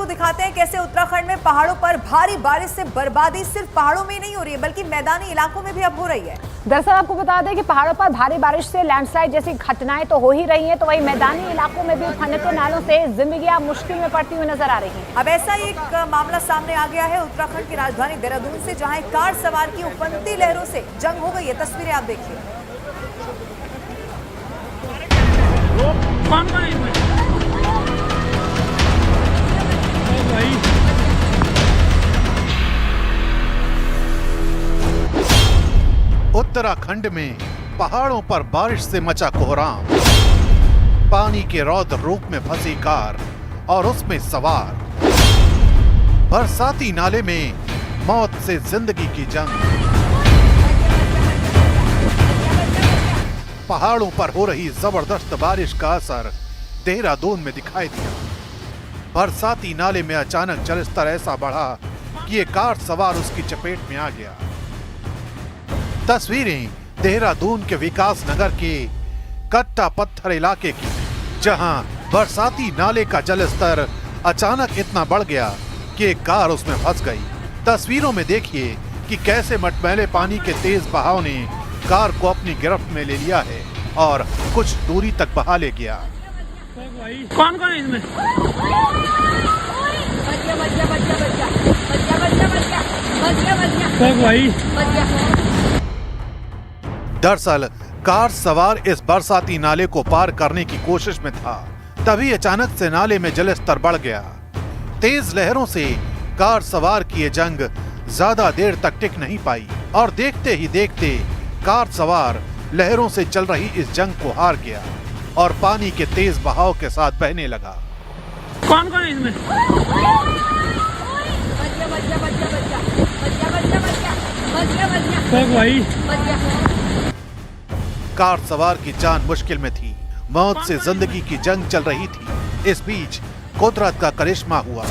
दिखाते हैं कैसे उत्तराखंड में पहाड़ों पर भारी बारिश से बर्बादी सिर्फ पहाड़ों में ही नहीं हो रही है बल्कि मैदानी इलाकों में भी अब हो रही है। दरअसल आपको बता दें कि पहाड़ों पर भारी बारिश से लैंडस्लाइड जैसी घटनाएं तो हो ही रही हैं, तो वहीं मैदानी इलाकों में भी उफनते नालों से जिंदगियां मुश्किल में पड़ती हुई नजर आ रही हैं। अब ऐसा ही एक मामला सामने आ गया है उत्तराखंड की राजधानी देहरादून से, जहां एक कार सवार की उफनती लहरों से जंग हो गई है। तस्वीरें आप देखिए। उत्तराखंड में पहाड़ों पर बारिश से मचा कोहराम, पानी के रौद्र रूप में फंसी कार और उसमें सवार, बरसाती नाले में मौत से जिंदगी की जंग। पहाड़ों पर हो रही जबरदस्त बारिश का असर देहरादून में दिखाई दिया। बरसाती नाले में अचानक जलस्तर ऐसा बढ़ा कि एक कार सवार उसकी चपेट में आ गया। तस्वीरें देहरादून के विकास नगर के कट्टा पत्थर इलाके की, जहां बरसाती नाले का जलस्तर अचानक इतना बढ़ गया कि एक कार उसमें फंस गई। तस्वीरों में देखिए कि कैसे मटमैले पानी के तेज बहाव ने कार को अपनी गिरफ्त में ले लिया है और कुछ दूरी तक बहा ले गया। कौन कौन है इसमें? दरअसल कार सवार इस बरसाती नाले को पार करने की कोशिश में था, तभी अचानक से नाले में जलस्तर बढ़ गया। तेज लहरों से कार सवार की ये जंग ज्यादा देर तक टिक नहीं पाई और देखते ही देखते कार सवार लहरों से चल रही इस जंग को हार गया और पानी के तेज बहाव के साथ बहने लगा। कौन कौन है इसमें? कार सवार की जान मुश्किल में थी, मौत से जिंदगी की जंग चल रही थी। इस बीच कुदरत का करिश्मा हुआ,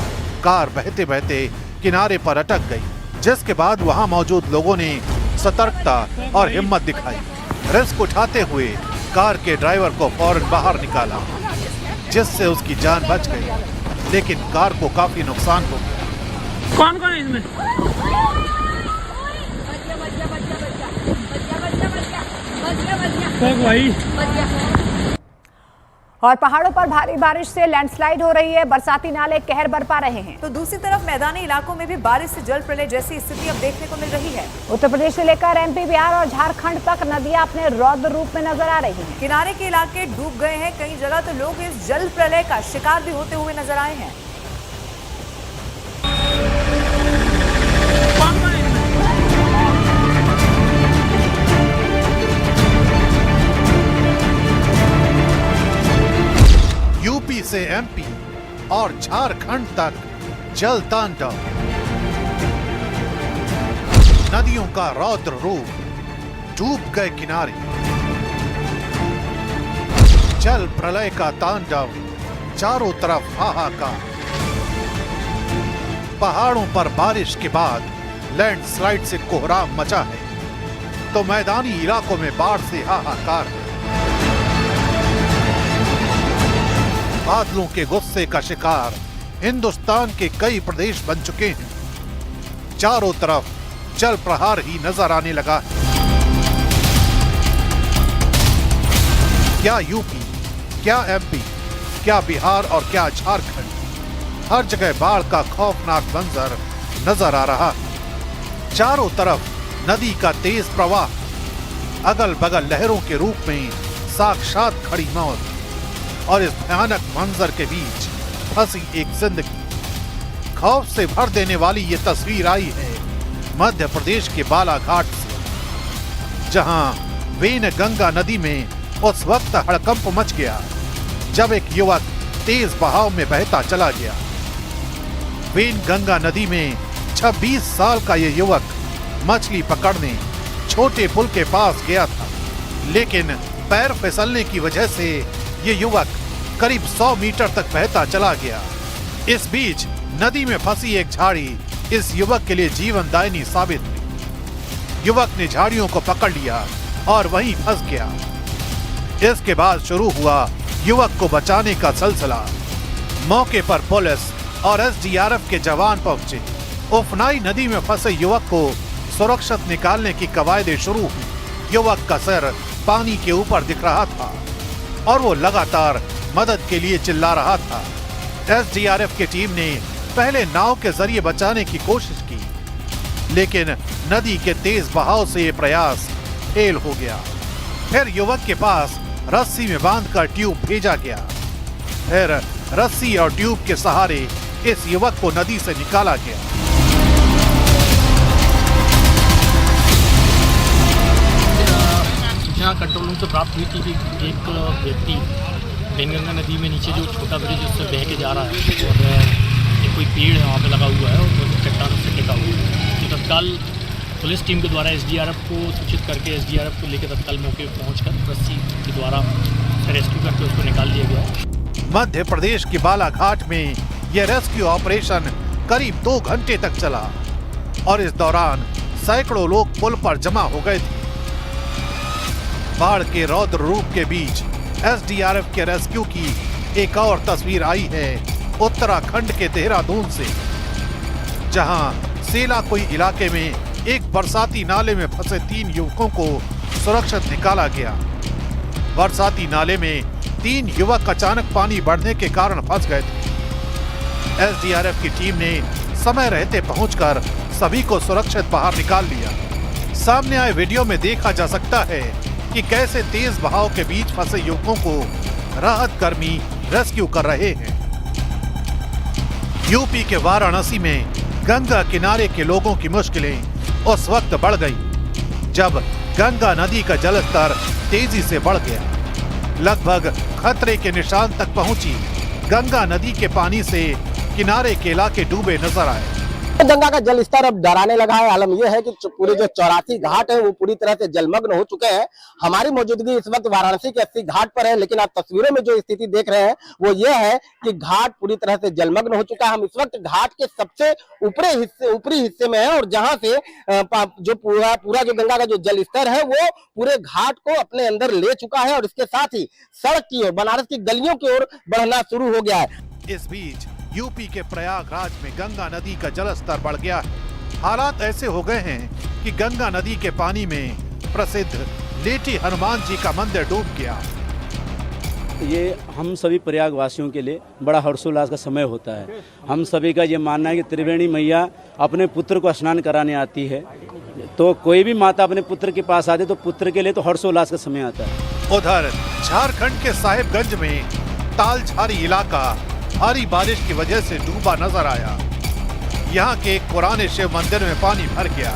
कार बहते बहते किनारे पर अटक गई, जिसके बाद वहां मौजूद लोगों ने सतर्कता और हिम्मत दिखाई। रिस्क उठाते हुए कार के ड्राइवर को फौरन बाहर निकाला, जिससे उसकी जान बच गई, लेकिन कार को काफी नुकसान हो गया। कौन कौन है इसमें? और पहाड़ों पर भारी बारिश से लैंडस्लाइड हो रही है, बरसाती नाले कहर बरपा रहे हैं। तो दूसरी तरफ मैदानी इलाकों में भी बारिश से जल प्रलय जैसी स्थिति अब देखने को मिल रही है। उत्तर प्रदेश से लेकर एमपी, बिहार और झारखंड तक नदियां अपने रौद्र रूप में नजर आ रही हैं। किनारे के इलाके डूब गए हैं, कई जगह तो लोग इस जल प्रलय का शिकार भी होते हुए नजर आए हैं। यूपी से एमपी और झारखंड तक जल तांडव, नदियों का रौद्र रूप, डूब गए किनारे, जल प्रलय का तांडव, चारों तरफ हाहाकार। पहाड़ों पर बारिश के बाद लैंडस्लाइड से कोहराम मचा है, तो मैदानी इलाकों में बाढ़ से हाहाकार है। बादलों के गुस्से का शिकार हिंदुस्तान के कई प्रदेश बन चुके हैं। चारों तरफ जल प्रहार ही नजर आने लगा है। क्या यूपी, क्या एमपी, क्या बिहार और क्या झारखंड, हर जगह बाढ़ का खौफनाक मंजर नजर आ रहा है। चारों तरफ नदी का तेज प्रवाह, अगल बगल लहरों के रूप में साक्षात खड़ी मौत, और इस भयानक मंजर के बीच फंसी एक जिंदगी। खौफ से भर देने वाली ये तस्वीर आई है मध्य प्रदेश के बालाघाट से, जहां वेनगंगा नदी में उस वक्त हड़कंप मच गया जब एक युवक तेज बहाव में बहता चला गया। वेनगंगा नदी में 26 साल का ये युवक मछली पकड़ने छोटे पुल के पास गया था, लेकिन पैर फिसलने की वजह से ये युवक करीब 100 मीटर तक बहता चला गया। इस बीच नदी में फंसी एक झाड़ी इस युवक के लिए जीवनदायिनी साबित हुई। युवक ने झाड़ियों को पकड़ लिया और वहीं फंस गया। इसके बाद शुरू हुआ युवक को बचाने का सिलसिला। मौके पर पुलिस और एसडीआरएफ के जवान पहुंचे। उफनाई नदी में फंसे युवक को सुरक्षित निकालने की कवायदें शुरू हुई। युवक का सिर पानी के ऊपर दिख रहा था और वो लगातार मदद के लिए चिल्ला रहा था। एसडीआरएफ की टीम ने पहले नाव के जरिए बचाने की कोशिश की, लेकिन नदी के तेज बहाव से ये प्रयास फेल हो गया। फिर युवक के पास रस्सी में बांधकर ट्यूब भेजा गया। फिर रस्सी और ट्यूब के सहारे इस युवक को नदी से निकाला गया। सूचना कंट्रोल रूम से प्राप्त हुई थी कि एक व्यक्ति बेनगंगा नदी में नीचे जो छोटा ब्रिज उससे बह के जा रहा है और एक कोई पेड़ है वहाँ पे लगा हुआ है और चट्टानों से टिका हुआ है। तो तत्काल पुलिस टीम के द्वारा एसडीआरएफ को सूचित करके एसडीआरएफ को लेकर तत्काल मौके पर पहुँचकर रस्सी के द्वारा रेस्क्यू करके उसको निकाल लिया गया। मध्य प्रदेश के बालाघाट में यह रेस्क्यू ऑपरेशन करीब 2 घंटे तक चला और इस दौरान सैकड़ों लोग पुल पर जमा हो गए थे। बाढ़ के रौद्र रूप के बीच एसडीआरएफ के रेस्क्यू की एक और तस्वीर आई है उत्तराखंड के देहरादून से, जहां सेलाकुई इलाके में एक बरसाती नाले में फंसे 3 युवकों को सुरक्षित निकाला गया। बरसाती नाले में 3 युवक अचानक पानी बढ़ने के कारण फंस गए थे। एसडीआरएफ की टीम ने समय रहते पहुंचकर सभी को सुरक्षित बाहर निकाल लिया। सामने आए वीडियो में देखा जा सकता है कि कैसे तेज बहाव के बीच फंसे युवकों को राहत कर्मी रेस्क्यू कर रहे हैं। यूपी के वाराणसी में गंगा किनारे के लोगों की मुश्किलें उस वक्त बढ़ गई जब गंगा नदी का जलस्तर तेजी से बढ़ गया। लगभग खतरे के निशान तक पहुंची गंगा नदी के पानी से किनारे के इलाके डूबे नजर आए। गंगा का जल स्तर अब डराने लगा है। आलम यह है कि पूरे जो 84 घाट है वो पूरी तरह से जलमग्न हो चुके हैं। हमारी मौजूदगी इस वक्त वाराणसी के 80 घाट पर है, लेकिन आप तस्वीरों में जो स्थिति देख रहे हैं वो ये है कि घाट पूरी तरह से जलमग्न हो चुका है। हम इस वक्त घाट के सबसे ऊपरी हिस्से में है और जहां से जो पूरा जो गंगा का जो जल स्तर है वो पूरे घाट को अपने अंदर ले चुका है और इसके साथ ही सड़क की ओर, बनारस की गलियों की ओर बढ़ना शुरू हो गया है। इस बीच यूपी के प्रयागराज में गंगा नदी का जलस्तर बढ़ गया है। हालात ऐसे हो गए हैं कि गंगा नदी के पानी में प्रसिद्ध लेटी हनुमान जी का मंदिर डूब गया। ये हम सभी प्रयागवासियों के लिए बड़ा हर्षोल्लास का समय होता है। हम सभी का ये मानना है कि त्रिवेणी मैया अपने पुत्र को स्नान कराने आती है, तो कोई भी माता अपने पुत्र के पास आती तो पुत्र के लिए तो हर्षोल्लास का समय आता है। उधर झारखंड के साहिबगंज में तालझारी इलाका भारी बारिश की वजह से डूबा नजर आया। यहाँ के एक पुराने शिव मंदिर में पानी भर गया।